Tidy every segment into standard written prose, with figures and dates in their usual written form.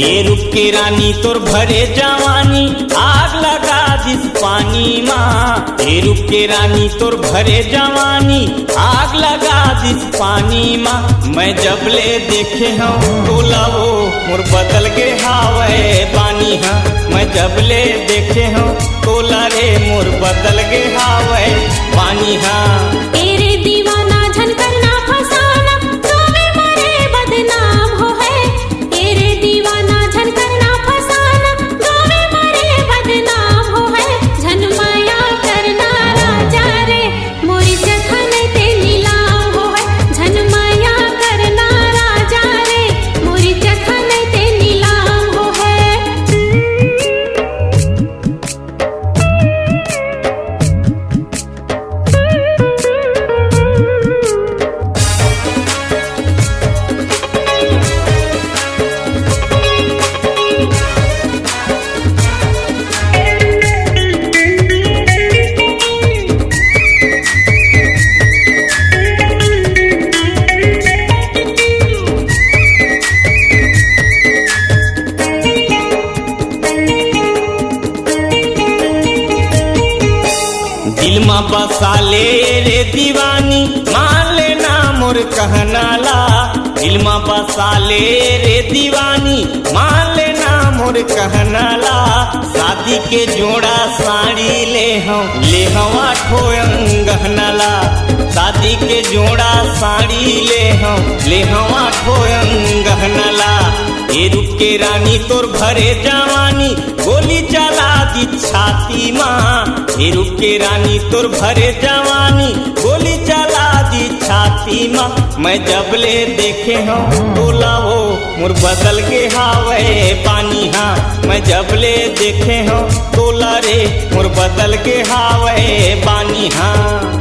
ये रूप के रानी तोर भरे जवानी आग लगा दिस पानी माँ। ये रूप के रानी तोर भरे जवानी आग लगा दिस पानी माँ। मैं जब ले देखे हूँ तोला वो मोर बदल के हावे पानी हाँ। मैं जब ले देखे हूँ तोला रे मोर बदल के हावे पानी हाँ। तेरे दीवाना झन करना फसाना गावे मरे बदनाम हो है। तेरे दीवाना झन करना फसाना गावे मरे बदनाम हो है। झन माया करना राजा रे मोरी जखन ते नीलाम हो है। झन माया करना राजा रे मोरी जखन ते नीलाम हो है। दिल में बसा ले रे दीवानी मान लेना मोर कहना ला। दिल में बसा ले रे दीवानी मान लेना मोर कहना ला। शादी के जोड़ा साड़ी ले हम आठो गहना ला। शादी के जोड़ा साड़ी ले हम आठो गहना ला। ये रूप के रानी तोर भरे जवानी गोली चला दी छाती माँ। ये रूप के रानी तोर भरे जवानी गोली चला दी छाती माँ। मैं जब ले देखे हूँ तोला वो मोर बदल के हावे पानी हाँ। मैं जब ले देखे हूँ तोला रे मोर बदल के हावे पानी हाँ।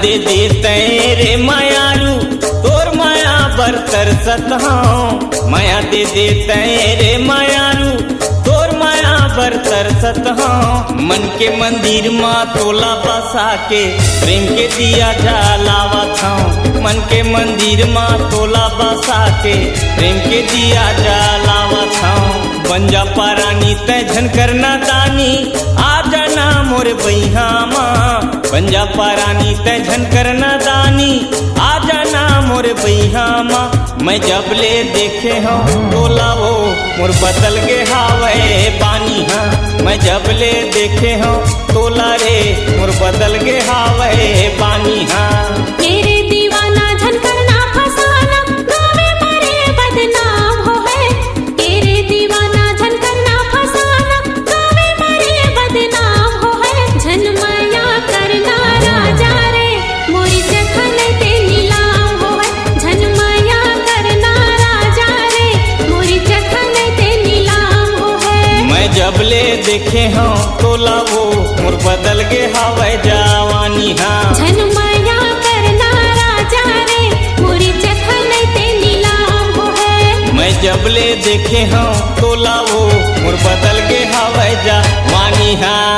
दे देते रे मायारू तोर माया बर तरसत हूँ। माया दे देते रे मायारू तोर माया बर तरसत हूँ। मन के मंदिर माँ तोला बसा के प्रेम के दिया जलावत हूँ। मन के मंदिर माँ तोला बसा के प्रेम के दिया जलावत हूँ। बन जा पारानी तय झन करना दानी आ जाना मोर बैहा माँ। बन जा पारानी तय झन करना दानी आ जाना मोर बैहा माँ। मैं जब ले देखे हूँ तोला वो मोर बदल के हावे पानी हाँ। मैं जब ले देखे हूँ तोला रे मोर बदल के हावे पानी हाँ। तेरे दीवाना झन करना फसाना गावे मरे बदनाम हो है। तेरे दीवाना झन करना फसाना गावे मरे बदनाम हो मोर बदल गे हवे जवानी हाँ। झनमया करना राजा रे मोरी जखन ते नीलाम हो है। मैं जबले देखे हूँ तोला वो मोर बदल गे हवे जवानी हाँ।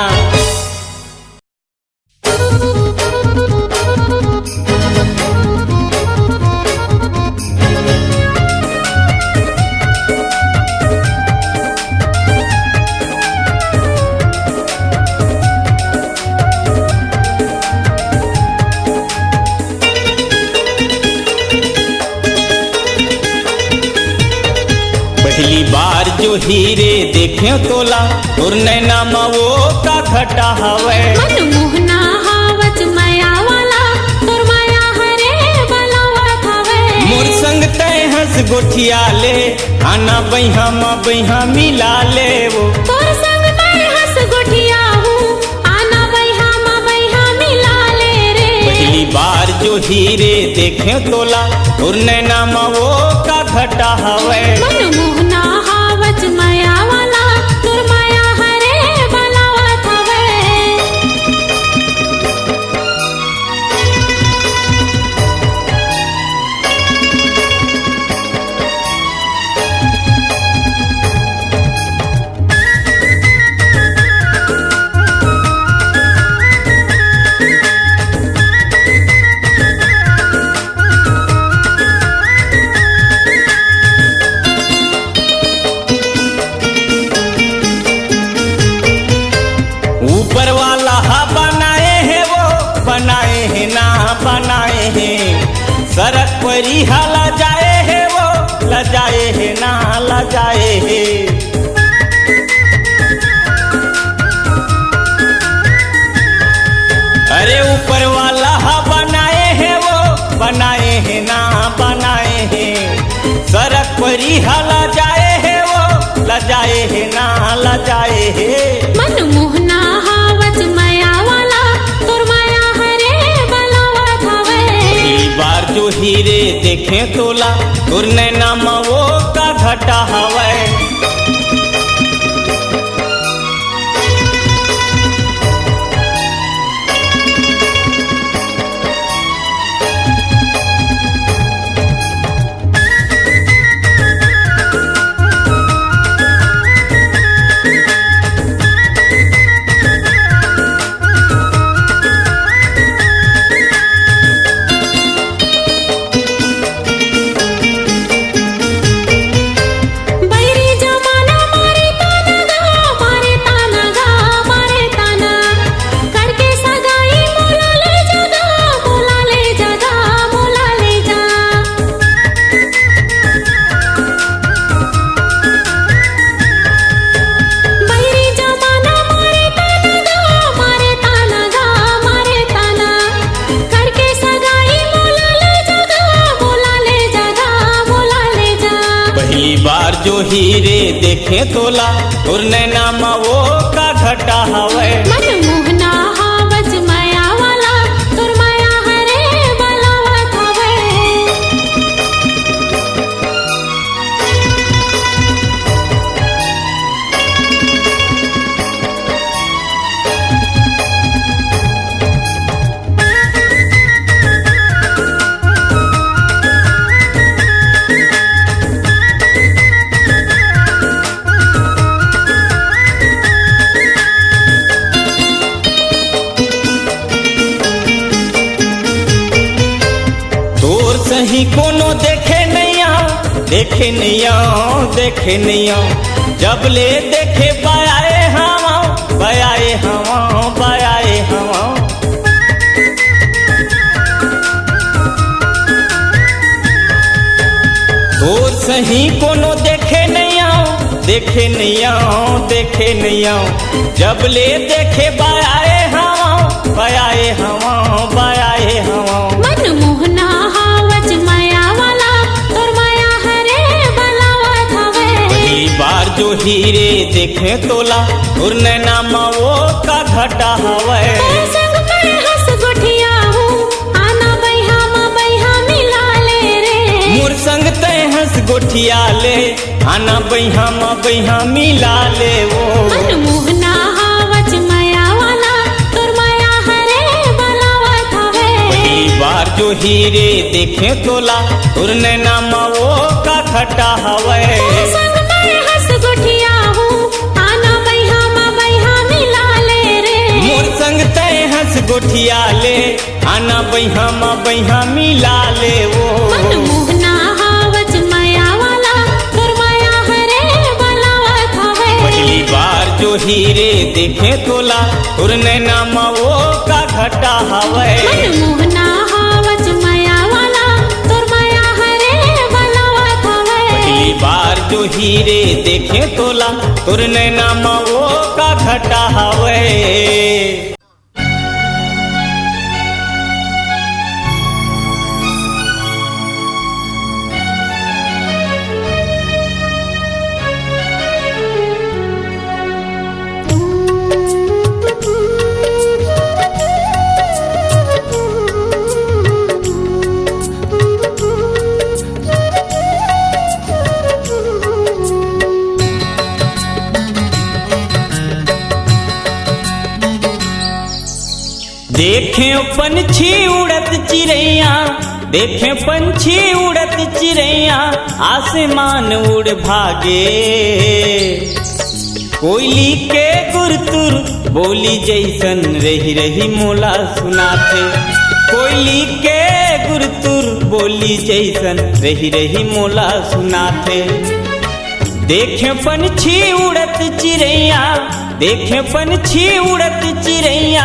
पहली बार जो हीरे देखे तोला तोर नैना वो का घटा हवे। मन मोहना हावच माया वाला तोर माया हरे बलावत हवे। मोर संग तय हंस गोठिया ले आना बैहा मिला ले वो। तोर संग मैं हंस गोठिया हूँ आना बैहा मिला ले रे। पहली बार जो हीरे देखे तोला तोर नैना वो का घटा हवे। मन मोहना हावच माया वाला तोर माया हरे बलावत हवे। ऊपर वाला हा बनाए है वो बनाए है ना बनाए है। सड़क पर ही हा लजाए है वो लजाए है ना लजाए है। अरे ऊपर वाला हा बनाए है वो बनाए है ना बनाए है। सड़क पर ही हा लजाए है वो लजाए है ना लजाए है। मन मोहना हावच माया वाला तोर माया हरे बलावत हवे। पहली बार जो हीरे देखे तोला तोर नैना वो का घटा हवे। बैरी जमाना मारे ताना करके सगाई मोला ले जगा मोला ले जा। बैरी जमाना मारे ताना करके सगाई मोला ले जगा मोला ले जा। पहली बार जो हीरे देखे तोला तोर नैना वो का घटा हवे। मन मोहना हावच माया वाला तोर माया हरे बलावत हवे। तोर सही कोनो देखे नहीं जब ले देखे बयाए हवा। तोर सही कोनो देखे नहीं जब ले देखे बयाए हवा। मन मोहना हावच माया वाला तोर माया हरे बलावत हवे। पहली बार जो हीरे देखे तोला तोर नैना वो का घटा हवे। तोर संग मैं हंस गोठिया हूँ आना बैहा मिला ले रे। मोर संग तय हंस गोठिया ले आना बैहा मिला ले वो। मन मोहना हावच माया वाला हीरे देखे तोला तुर नैना वो का खटा हवे। संग मैं हंस गुठिया हूँ आना बैहा मा बैहा मिला ले रे। मोर संग तय हंस गोठिया ले आना बैहा मा बैहा मिला ले वो। मन मोहना हावच माया वाला तोर माया हरे बलावत हवे। पहली बार जो हीरे देखे तोला तुर नैना वो का घटा हवे। मन मोहना हावच माया वाला तोर माया हरे बलावत हवे। पहली बार जो हीरे देखे तोला तुर नैना वो का घटा हवे। देखे पंछी उड़त चिड़ैया देखे पंछी उड़त चिड़ैया आसमान उड़ भागे। कोयली के गुरतुर बोली जैसन रही रही मोला सुनाथे। कोयली के गुरतुर बोली जैसन रही रही मोला सुनाथे। देखे पंछी उड़त चिड़ैया देखे पंछी उड़त चिड़ैया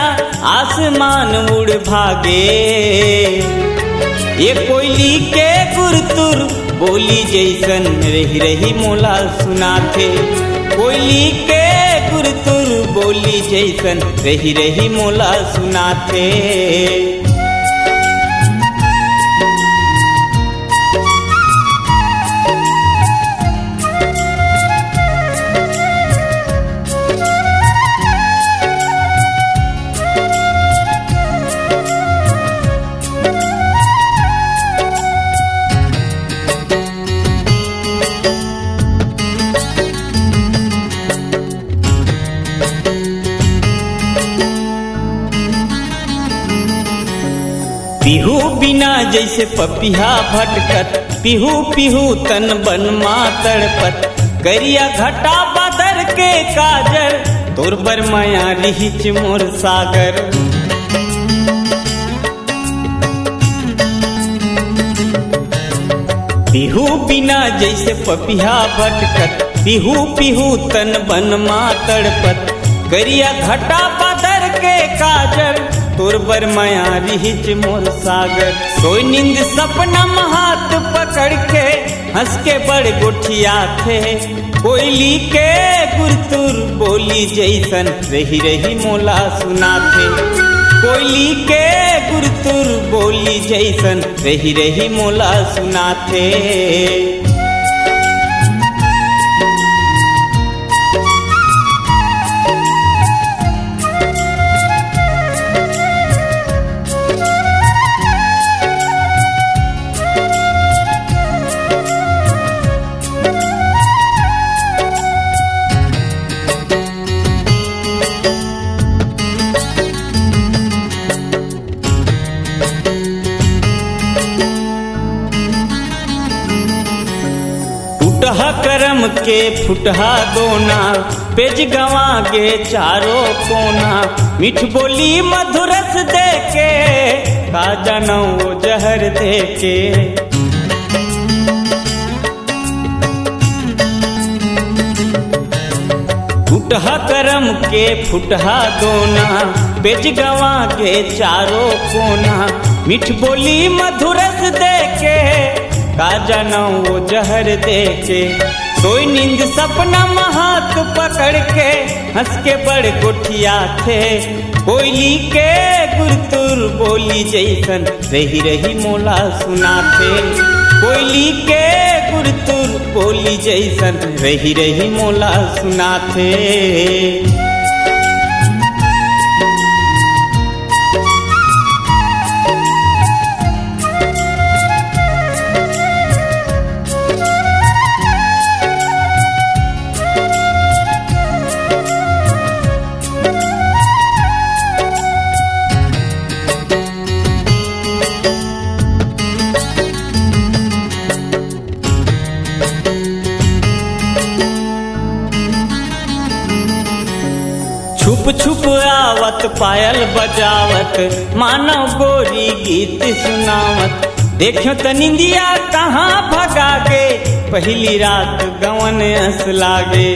आसमान उड़ भागे। ये कोयली के गुरतुर बोली जैसन रही रही मोला सुनाथे। कोयली के गुरतुर बोली जैसन रही रही मोला सुनाथे। पिहू बिना जैसे पपिहा भटकत पिहू पिहू तन बन माँ तड़पत। करिया घटा बदर के काजर तोर बर माया रिहिच मोर सागर। पिहू बिना जैसे पपिहा भटकत पिहू पिहू तन बन माँ तड़पत। करिया घटा बदर के काजर तोर बर माया रिहिच मोर सागर। सोई नींद सपना हाथ पकड़ के हंस के बड़ गोठिया थे। कोयली के गुरतुर बोली जैसन रही रही मोला सुनाथे। कोयली के गुरतुर बोली जैसन रही रही मोला सुनाथे। करम के फुटहा दोना पेज गवा गे चारों कोना। मीठ बोली मधुरस दे के का जनौ जहर दे के। फुटहा करम के फुटहा दोना पेज गवा गे चारों कोना। मीठ बोली मधुरस दे के का जनौ वो जहर दे के। सोई नींद सपना हाथ पकड़ के हंस के बड़ गोठिया थे। कोयली के गुरतुर बोली जैसन रही रही मोला सुनाथे। कोयली के गुरतुर बोली जैसन रही रही मोला सुनाथे। आवत पायल बजावत मानव गोरी गीत सुनावत। देखियो त निंदिया कहाँ भगा गे पहली रात गवन अस लागे।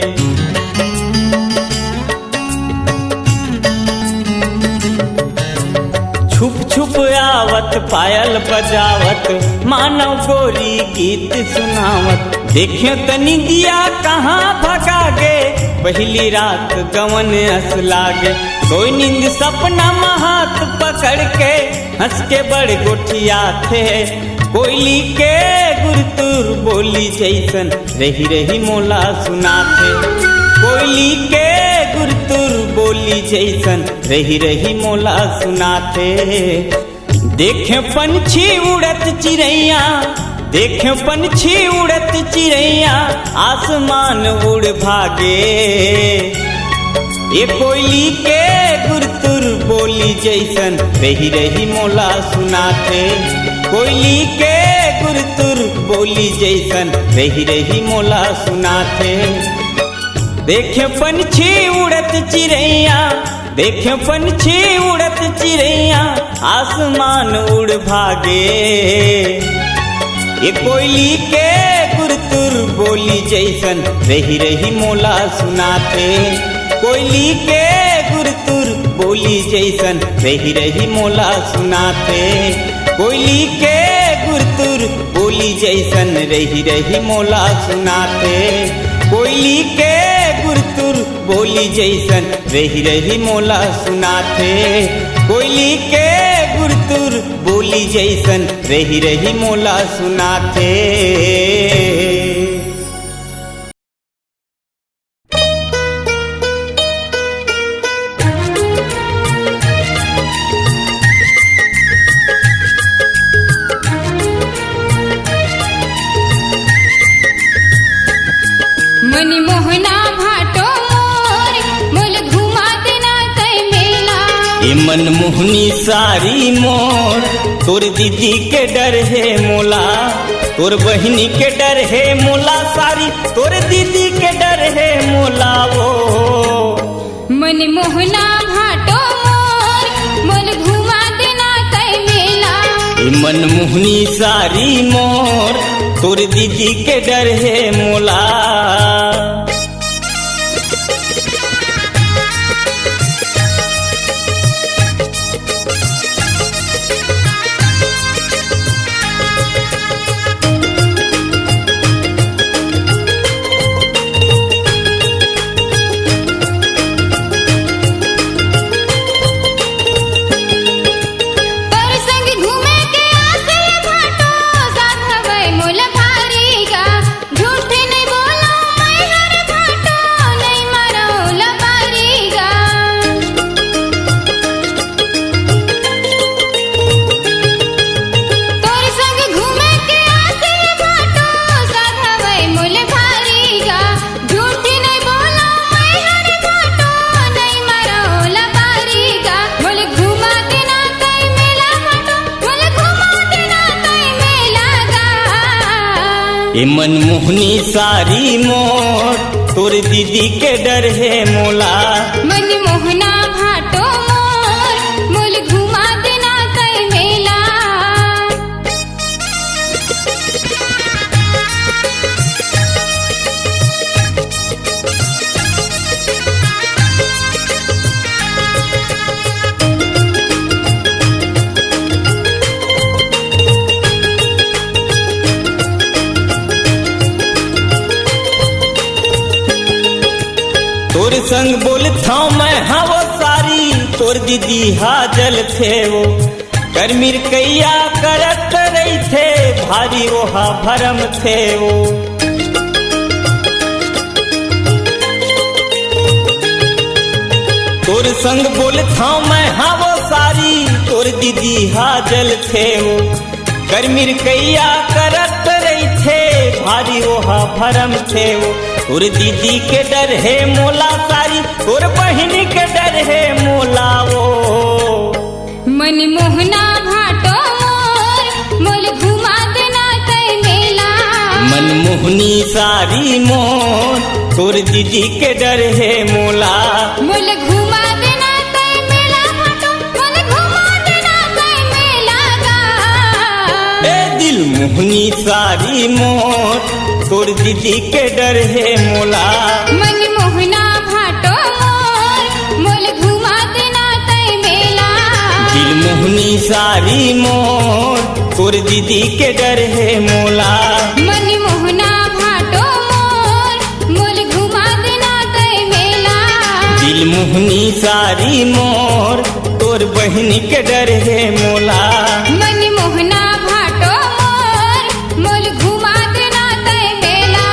छुप छुप आवत पायल बजावत मानव गोरी गीत सुनावत। देखियो त निंदिया कहाँ भगा गे पहली रात गवन अस लागे। कोई नींद सपना महात पकड़ के हंस के बड़ गोठिया थे। कोयली के गुरतुर बोली जैसन रही रही मोला सुनाथे। कोयली के गुरतुर बोली जैसन रही रही मोला सुनाथे। देखे पंछी उड़त चिड़ैया देखे पंछी उड़त चिड़ैया आसमान उड़ भागे। ये कोयली के गुरतुर बोली जैसन रही रही मोला सुनाथे। कोयली के गुरतुर बोली जैसन रही रही मोला सुनाथे। देखे पंछी उड़त चिड़ैया देखे पंछी उड़त चिड़ैया आसमान उड़ भागे। ये कोयली के गुरतुर बोली जैसन रही रही मोला सुनाथे। कोयली के गुरतुर बोली जैसन रही रही मोला सुनाथे। कोयली के गुरतुर बोली जैसन रही रही मोला सुनाथे। कोयली के गुरतुर बोली जैसन रही रही मोला सुनाथे। कोयली के गुरतुर बोली जैसन रही रही मोला सुनाथे। मनमोहनी सारी मोर तोर दीदी के डर है मोला। तोर बहनी के डर है मोला सारी तोर दीदी के डर है मोला। वो मनमोहना भाटो मोर मोल घुमा देना तय मेला। मनमोहनी सारी मोर तोर दीदी के डर है मोला। मनमोहनी सारी मोर तोर दीदी के डर है मोला। मनमोहना भाटो मोर मोल घुमा देना तय मेला। तोर संग बोलता मैं हवा सारी तोर दीदी हाजल थे। वो करमीर कैया करत रही थे भारी वहा भरम थे। वो तोर संग बोलता मैं हवा सारी तोर दीदी हाजल थे। वो करमीर कैया करत रही थे भारी वहा भरम थे। वो तोर दीदी के डर है मोला सारी तोर बहनी के डर है मोला। वो मनमोहना भाटो मोर मोल घुमा देना तय मेला। मनमोहनी सारी मोर तोर दीदी के डर है मोला। मोल घुमा देना तय मेला मोहनी सारी मोर तोर दीदी के डर है मोला। मन मोहना भाटो मोर मोल घुमा देना तय मेला। दिल मोहनी सारी मोर तोर दीदी के डर है मोला। मन मोहना भाटो मोर मोल घुमा देना तय मेला। दिल मोहनी सारी मोर तोर बहन के डर है मोला। मन मोहना भाटो मोर मोल घुमा देना तय मेला।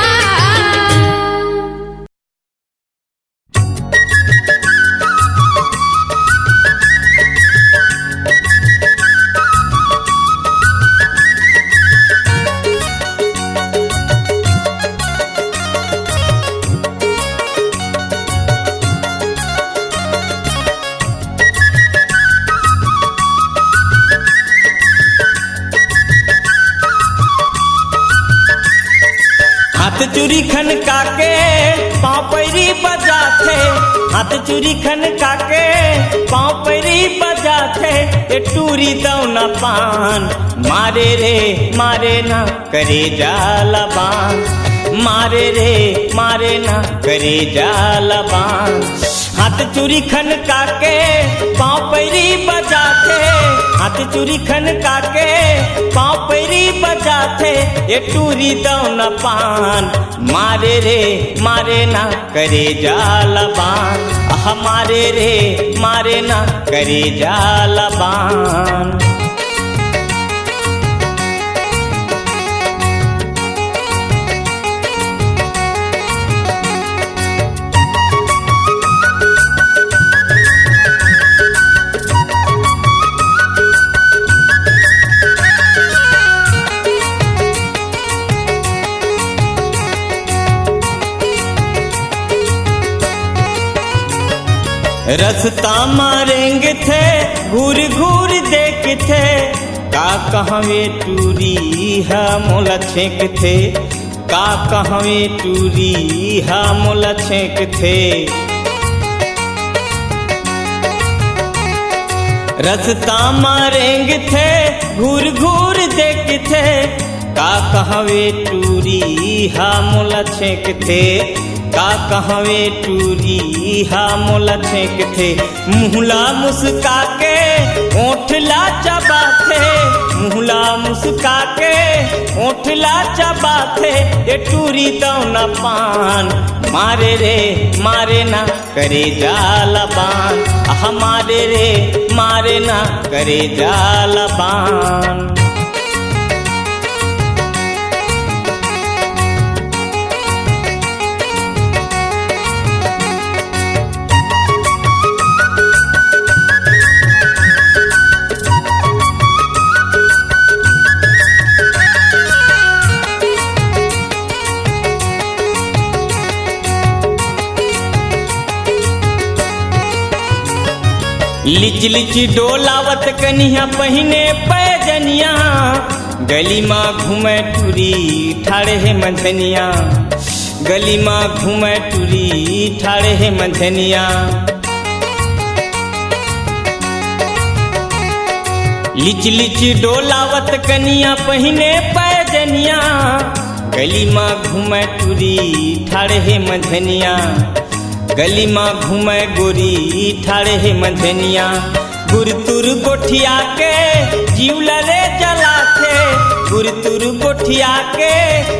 हाथ चूड़ी खन काके पाँव पैरी बजाते। हाथ चूड़ी खन काके पाँव पैरी बजाते। ये टूरी दौना पान मारे रे मारे ना करे जाला बान। मारे रे मारे ना करे जाला बान। हाथ चूड़ी खन काके पाँव पैरी बजाते। हाथ चूड़ी खन काके पाँव पैरी बजाते। ये टूरी दौना पान मारे रे मारे ना करे जाला बान। हमारे रे मारे ना करे जाला बान। रस्ता मारेंगे थे घूर घूर देख थे। का कहवे टूरी है मोला छेक थे। का कहवे टूरी है मोला छेक थे। रस्ता मारेंगे थे घूर घूर देख थे। का कहवे टूरी है मोला छेक थे। का कहवे टूरी हा मोला छेक थे। मुहला मुस्का के ओठला चबाथे। मुहला मुस्का के ओठला चबाथे। ये टूरी दौना पान मारे रे मारे ना करे जाला बान। हमारे रे मारे ना करे जाला बान। लिच लिच डोलावत कनिया पहिने पैजनिया। गली माँ घूमे टूरी ठाड़े है मंझनिया। गली माँ घूमे टूरी ठाड़े है मंझनिया। लिच लिच डोलावत कनिया पहिने पैजनिया। गली माँ घूमे टूरी ठाड़े है मंझनिया। गली माँ घूमे गोरी ठाड़े है मंझनिया। गुरतुर गोठिया के जीवलरे जलाथे। गुरतुर गोठिया के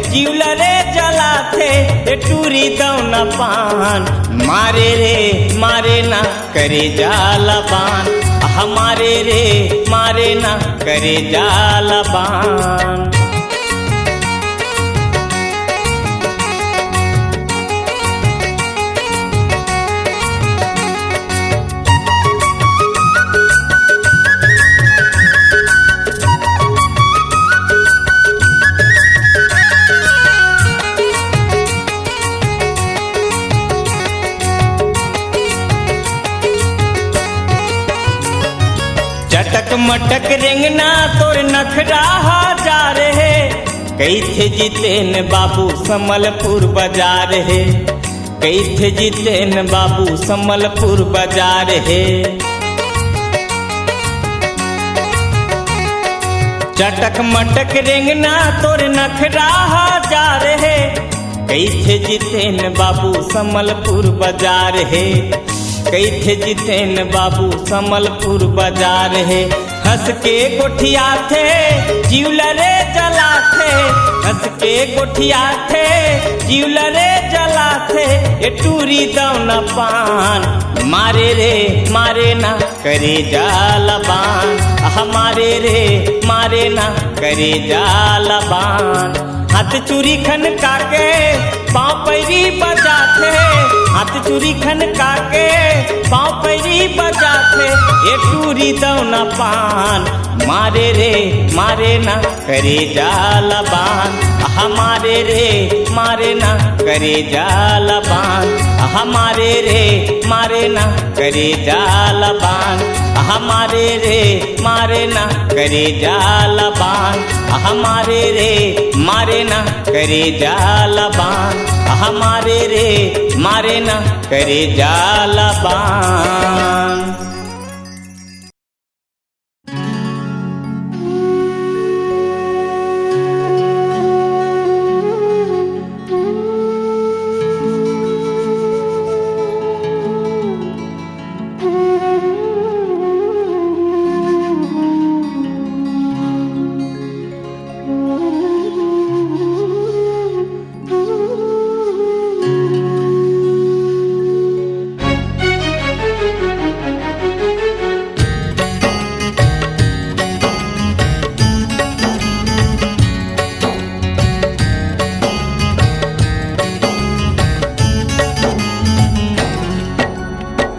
जीवलरे जलाथे। ये टूरी दौना पान मारे रे मारे ना करे जाला बान। हमारे रे मारे ना करे जाला बान। चटक मटक रेंगना तोर नखरा जा रहे। कई थे जितेन बाबू समलपुर बाजार है। कई थे जितेन बाबू समलपुर बाजार है। चटक मटक रेंगना तोर नखरा जा रहे, कैथे जितेन बाबू समलपुर बाजार है, कैथे जितेन बाबू समलपुर बाजार है। हंस के गोठिया थे जीवलरे जला थे, हंस के गोठिया थे जीवलरे जला थे। ये टूरी दौना पान मारे रे मारे ना करे जालबान, हमारे रे मारे ना करे जालबान। हाथ चूरी खन काके पाँव पैरी बजाते, हाथ चूरी खन काके पाँव पैरी बजाते। ये टूरी दौना पान मारे रे मारे ना करे जालबान, हमारे रे मारे ना करे जालबान, हमारे रे मारे ना करे जालबान, हमारे रे मारे ना करे जालबान, हमारे रे मारे ना करे जालबान, हमारे रे मारे ना करे जालबान।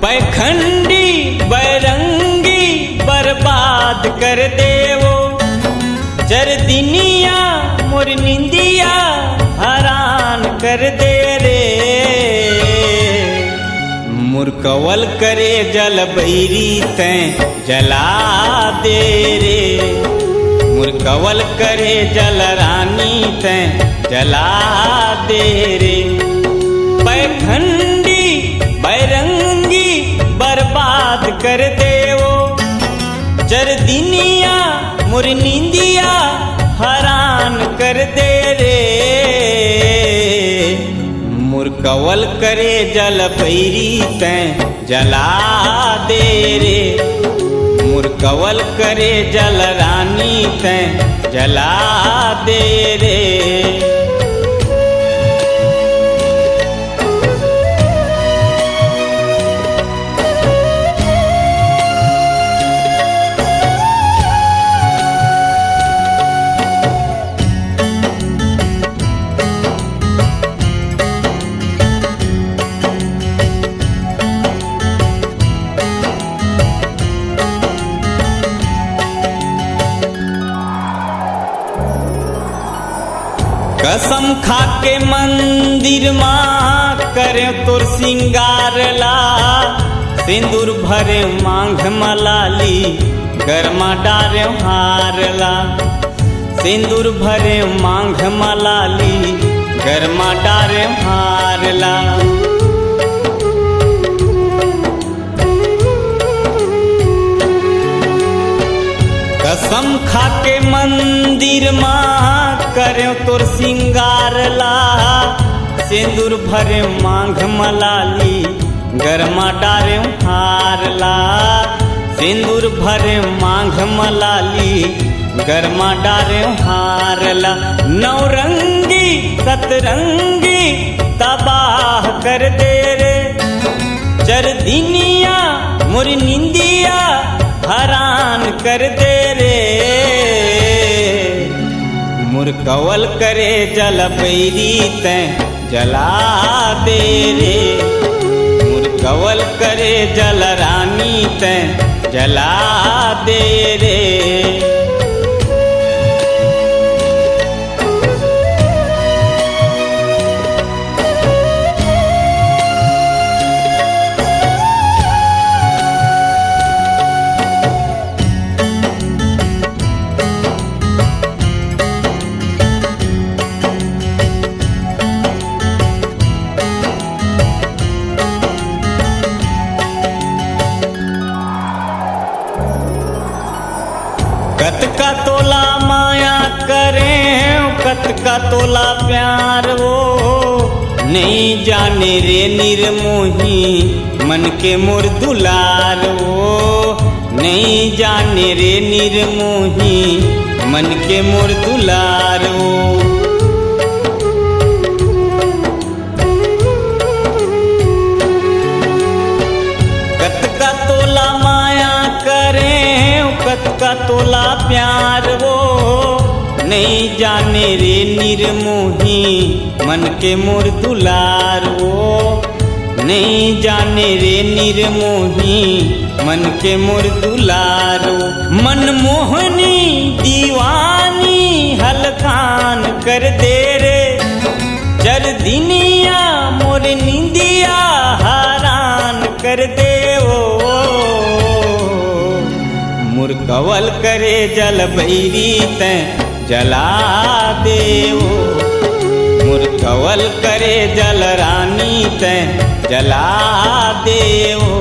पैखंडी बैरंगी बर्बाद कर देवो, जर दिनिया मोर निंदिया हरान कर दे रे। मुरकवल करे जल बैरी तैं जला दे रे, मुरकवल करे जल रानी तैं जला दे रे। पैखंडी बैरंगी बर्बाद कर देवो, जर दिनिया मोर निंदिया हरान कर दे रे। मुरकवल करे जल पैरी तैं जला दे रे, मुरकवल करे जल रानी तैं जला दे रे। कसम खा के मंदिर माँ करे तोर सिंगार ला, सिंदूर भरे मांग मलाली गरमा डारे हार ला। सिंदूर भरे मांग मलाली गरमा डारे हार ला। कसम खा के मंदिर माँ करे तोर सिंगार ला, सिंदूर भरे मांग मलाली गरमा डारे हार ला। सिंदूर भरे मांग मलाली गरमा डारे हार ला। नौरंगी सतरंगी तबाह कर दे रे, चर दिनिया मोर निंदिया हरान कर दे रे। मुरकवल करे जल बैरी तैं जला दे रे, मुरकवल करे जल रानी तैं जला दे रे। कत का तोला माया करें कत का तोला प्यार वो नहीं जाने रे निर्मोही मन के मोर दुलार वो नहीं जाने रे निर्मोही मन के मोर दुलार वो कत का तोला माया करें कत का तोला प्यार वो नहीं जाने रे निर्मोही मन के मोर दुलार वो नहीं जाने रे निर्मोही मन के मोर दुलार वो मनमोहनी दीवानी हलकान कर दे रे जर दिनिया मोर निंदिया हरान कर दे वो मुरकवल करे जल भैरी तैं जला देवो मुरकवल करे जल रानी तैं जला देवो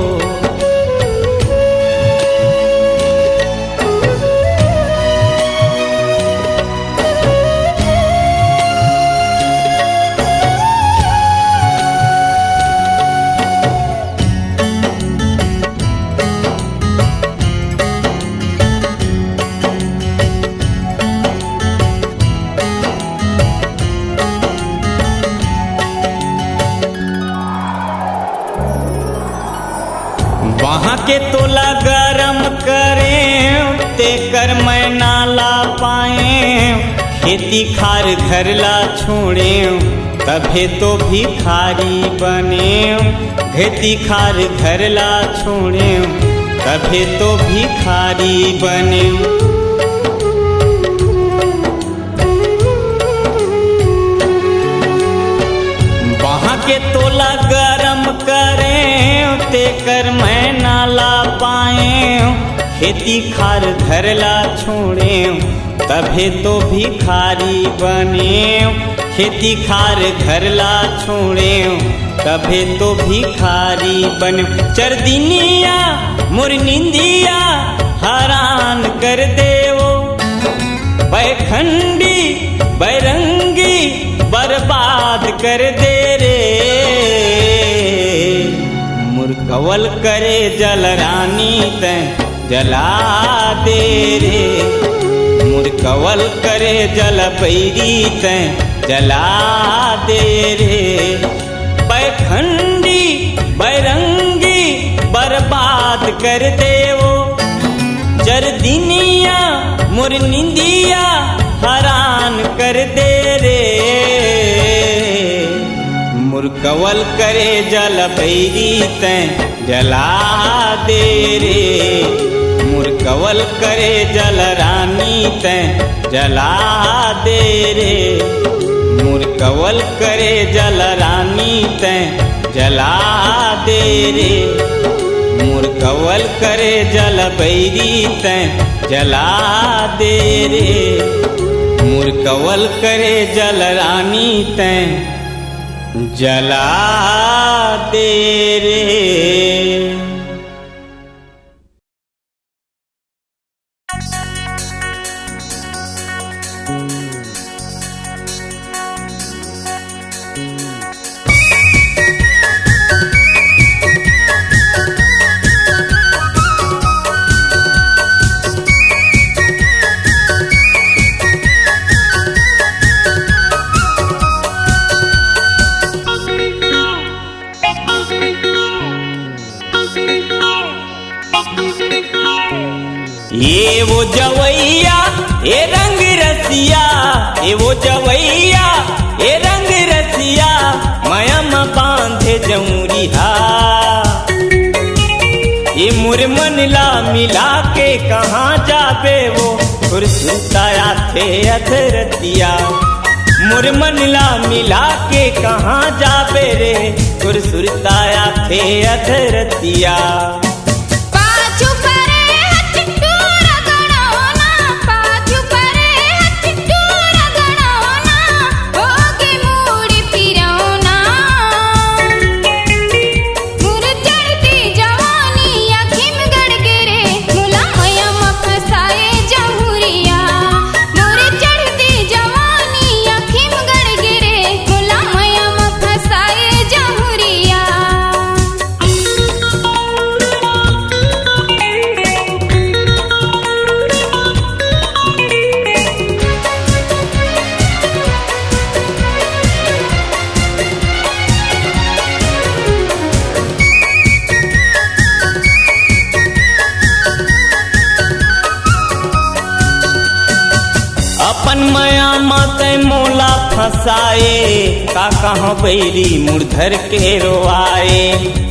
वहाँ के तोला गरम करें ते कर मैं ना ला पाए खेती खार घर ला छोड़े तभे तो भिखारी बने खेती खार घर ला छोड़े तभे तो भिखारी बने वहाँ के तोला गरम करें ते कर मैं ना ला पाए खेती खार घर ला छोड़े तभे तो भिखारी बने खेती खार घर ला छोड़े तभे तो भिखारी बने चर दिनिया मोर निंदिया हरान कर देवो बैखंडी बैरंगी बर्बाद कर दे रे मुरकवल करे जल रानी तैं जला दे रे मुरकवल करे जल पैरी तैं जला दे रे बैखंडी बैरंगी बर्बाद कर देवो जर दिनिया मोर निंदिया हरान कर दे रे मुरकवल करे जल भैरी तैं जला दे रे मुरकवल करे जल रानी तैं जला दे रे मुरकवल करे जल रानी तैं जला दे रे मुरकवल करे जल भैरी तैं जला दे रे मुरकवल करे जल रानी तैं जला दे रे ये वो जवैया ये रंग रसिया ये वो जवैया ये रंग रसिया मयम बांधे जमुरिहा ये मुरमनला मिला के कहाँ जाबे वो सुरताया थे अधरतिया मुरमनला मिला के कहाँ जाबे रे सुरताया थे अधरतिया जमुरी अपन माया माते मोला फसाए, का कहाँ बैरी मुरधर के रोआए।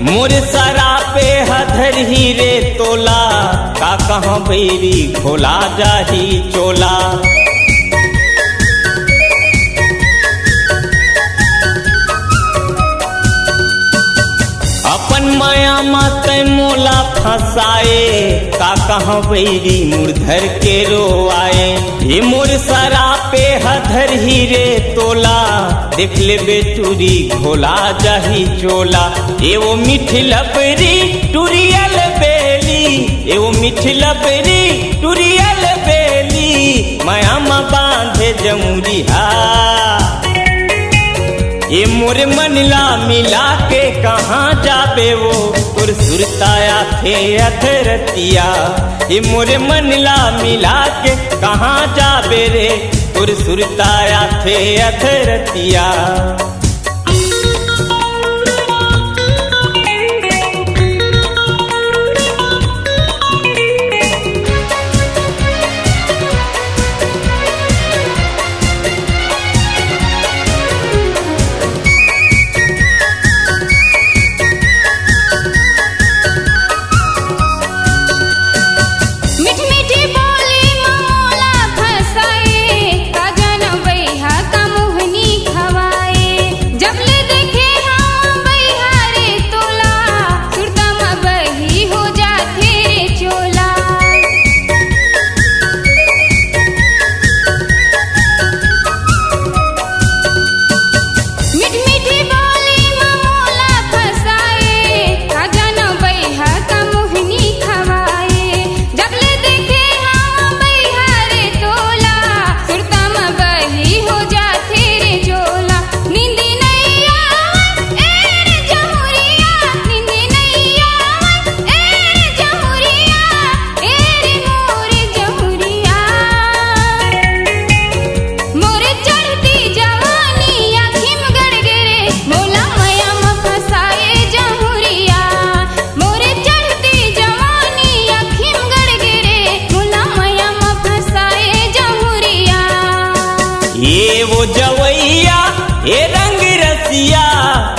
मोर सरा पे हधर ही रे तोला, का कहाँ बैरी खोला जाही चोला। अपन माया माते मोला फसाए, का कहाँ बैरी मुरधर के रोआए। ये मोर सरा पे हधर ही रे तोला, देख ले बेटूरी घोला जाही चोला। ए वो मीठी लबरी टुरियल बेली, ए वो मीठी लबरी टुरियल बेली, माया मा बांधे जमुरिहा। ये मोर मनला मिला के कहाँ जाबे वो, तुर सुरताया थे अधरतिया। ये मोर मनला मिला के कहाँ जाबे रे, तुर सुरताया थे अधरतिया।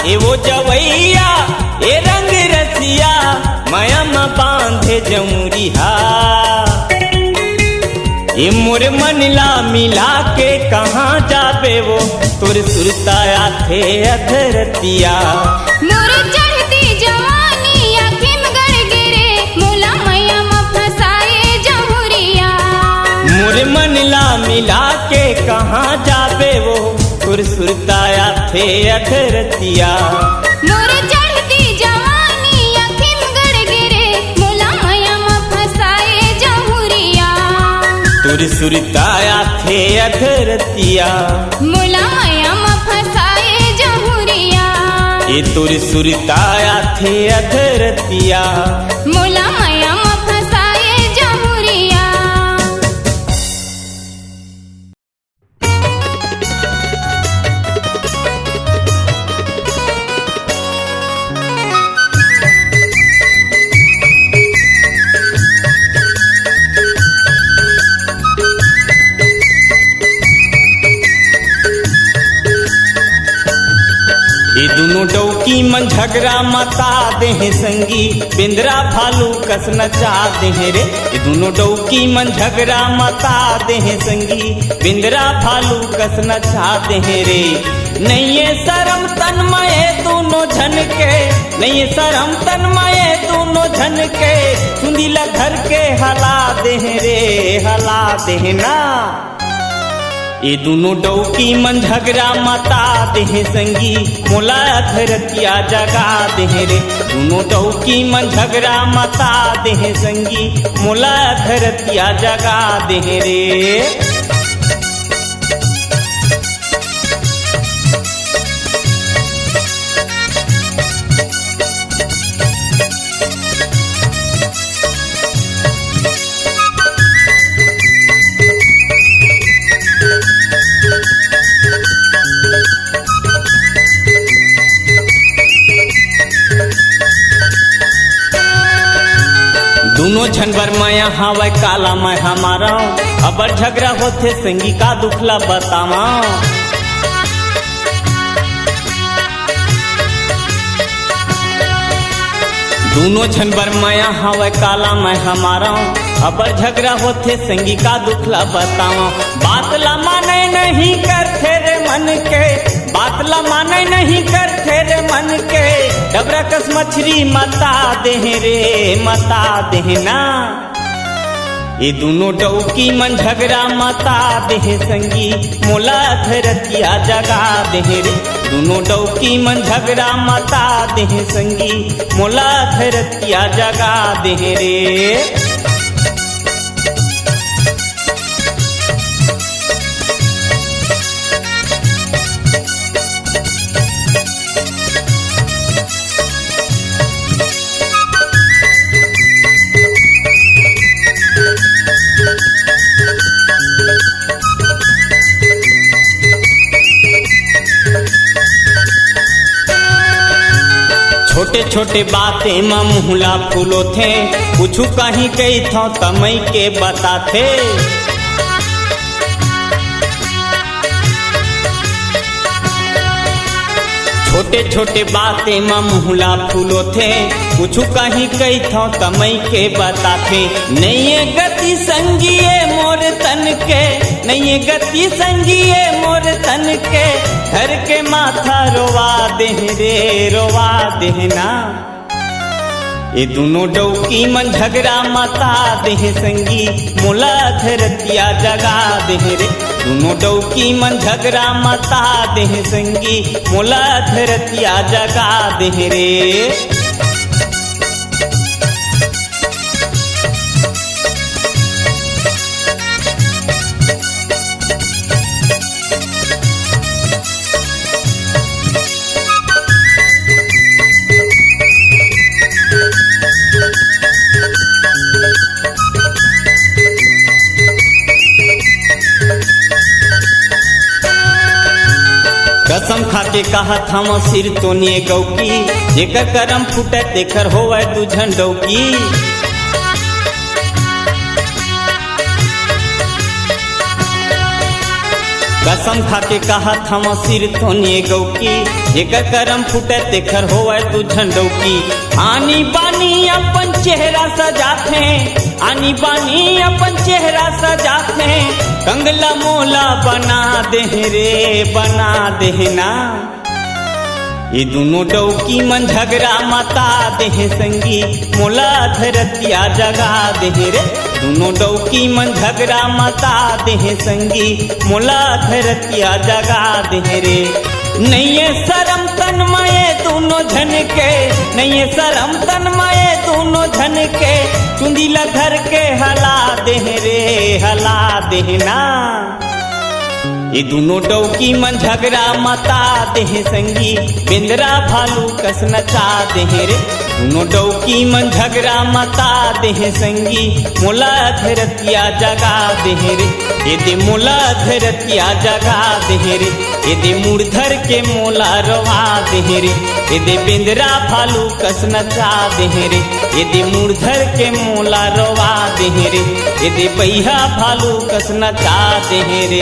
ए वो जवैया ए रंग रसिया, माया मा बांधे जमुरिहा। ए मोर मनला मिला के कहाँ जाबे वो, तुर सुरताया थे अधरतिया। मोर चढ़ती जवानी अखिम गड़गड़े, मोला मैया मा फसाए जमुरिया। मोर मनला मिला के कहाँ जाबे वो, तुर सुरताया थे अधरतिया। मोर चढ़ती जवानी अखिम गड़गड़े, मोला मैया मा फसाए जमुरिया। तुर सुरताया थे अधरतिया, मोला मैया मा फसाए जमुरिया। ये तुर सुरताया थे अधरतिया, मोला मैया मा फसाए जमुरिया। ये दोनों डौकी मन झगड़ा मता देह संगी, बिंद्रा भालू कस नचा देह रे। ये दोनों डौकी मन झगड़ा मता देह संगी, बिंद्रा भालू कस नचा देह रे। नहीं ये शरम तन्मय दोनों झन के, नहीं ये शरम तन्मय दोनों झन के, सुंदीला घर के हला देह रे, हला देना। ये दोनों डौकी मन झगड़ा मता देह संगी, मोला अधरतिया जगा देह रे। दोनों डौकी मन झगड़ा मता देह संगी, मोला अधरतिया जगा देह रे। दोनों दोनों झनबर माया हवै काला मैं हमारा, अबर झगड़ा होथे संगी का दुखला बतावा। दोनों झनबर माया हवै काला मैं हमारा, अबर झगड़ा होथे संगी का दुखला बतावा। बात ला माने नहीं करथे रे मन के, बात ला माने नहीं करथे रे मन के, डबरा कस मछरी मता देह रे मता देहना। ये दोनों डौकी मन झगड़ा मता देह संगी, मोला धरतिया जगा देह रे। दोनों डौकी मन झगड़ा मता देह संगी, मोला धरतिया जगा देह रे। छोटे छोटे बातें में मुहला फूलो थे, कुछ कहीं कही था तमई के बताथे। छोटे छोटे बातें में मुहला फूलो थे, कुछ कहीं कही था तमई के बताथे। नहीं गति संगिए मोर तन के, नहीं गति संगिए मोर तन के, घर के माथा रोवा देह रे रोवा देहना। ये दोनों डौकी मन झगड़ा मता देह संगी, मोला धरतिया जगा देह रे। दोनों डौकी मन झगड़ा मता देह संगी, मोला धरतिया जगा देह रे। कसम खाके कहत हम सिर तोनिए गौकी, जेकर करम फूटे तेकर होवै दुझन डौकी। कसम खाके कहत हम सिर तोनिए गौकी, जेकर करम फूटे तेकर होवै दुझन डौकी। आनी बानी अपन चेहरा सजाथे, आनी बानी अपन चेहरा सजाथे, कंगला मोला बना देह रे बना देहना। ये दोनों डौकी मन झगड़ा मता देह संगी, मोला धरतिया जगा देह रे। दोनों डौकी मन झगड़ा मता देह संगी, मोला धरतिया जगा देह रे। नहीं शरम तन्मय दोनों झन के, नहीं शरम तन्मय दोनों झन के, चुंदीला धर के हला देह रे हला देहना। ये दोनों डौकी मन झगड़ा मता देह संगी, बिंदरा भालू कस नचा देह रे। दोनों डौकी मन झगड़ा मता देह संगी, मोला धरतिया जगा देह रे। ये दे मोला धरतिया जगा देह रे, ये दे मूर्धर के मोला रोवा देह रे। ये दे बिंदरा भालू कस नचा देह रे, ये दे मूर्धर के मोला रोवा देह रे। ये दे बैहा भालू कस नचा देह रे।